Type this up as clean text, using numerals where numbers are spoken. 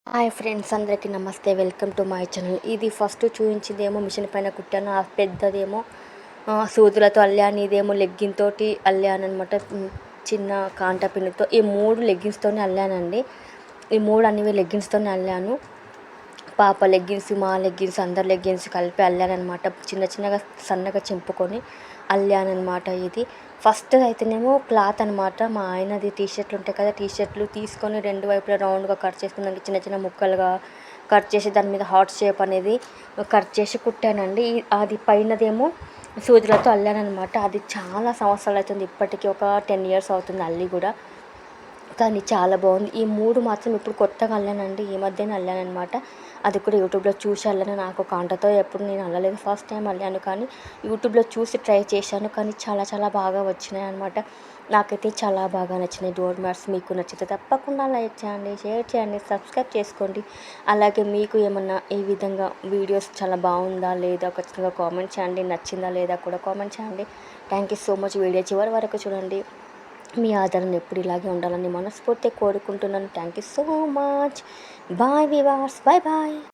Hi friends, అందరికీ నమస్తే. Welcome to my channel. ఇది ఫస్ట్ చూపించిందేమో మిషన్ పైన కుట్టాను. ఆ పెద్దదేమో సూదులతో అల్లాను. ఇదేమో లెగ్గిన్ తోటి అల్లాను అనమాట, చిన్న కాంటా పిన్నుతో. ఈ 3 లెగ్గిన్స్తోనే అల్లానండి. ఈ 3 అన్ని లెగ్గిన్స్తోనే అల్లాను. పాప లెగ్గిన్స్, మా లెగ్గిన్స్, అందరి లెగ్గిన్స్ కలిపి అల్లానమాట. చిన్న చిన్నగా సన్నగా చింపుకొని అల్లానమాట. ఇది ఫస్ట్ అయితేనేమో క్లాత్ అనమాట. మా ఆయనది టీషర్ట్లు ఉంటాయి కదా, టీషర్ట్లు తీసుకొని 2 వైపులా రౌండ్గా కట్ చేసుకుని దానికి చిన్న చిన్న ముక్కలుగా కట్ చేసి దాని మీద హార్ట్ షేప్ అనేది కట్ చేసి కుట్టానండి. అది పైనదేమో సూదులతో అల్లానమాట. అది చాలా సంవత్సరాలు అవుతుంది, ఇప్పటికీ ఒక 10 years అవుతుంది అల్లి కూడా. కానీ చాలా బాగుంది. ఈ 3 మాత్రం ఇప్పుడు కొత్తగా అల్లానండి, ఈ మధ్యనే అల్లానమాట. అది కూడా యూట్యూబ్లో చూసి అల్లాను. నాకు కాంటాతో ఎప్పుడు నేను అల్లలేదు, ఫస్ట్ టైం అల్లాను. కానీ యూట్యూబ్లో చూసి ట్రై చేశాను, కానీ చాలా చాలా బాగా వచ్చినాయి అనమాట. నాకైతే చాలా బాగా నచ్చినాయి డోర్ మ్యాట్స్. మీకు నచ్చితే తప్పకుండా లైక్ చేయండి, షేర్ చేయండి, సబ్స్క్రైబ్ చేసుకోండి. అలాగే మీకు ఏమన్నా ఈ విధంగా వీడియోస్ చాలా బాగుందా లేదా ఖచ్చితంగా కామెంట్ చేయండి. నచ్చిందా లేదా కూడా కామెంట్ చేయండి. Thank you so much. Video చివరి వరకు చూడండి. మీ ఆదరణ ఎప్పుడు ఇలాగే ఉండాలని మనస్ఫూర్తిగా కోరుకుంటున్నాను. Thank you so much. Bye viewers, bye bye.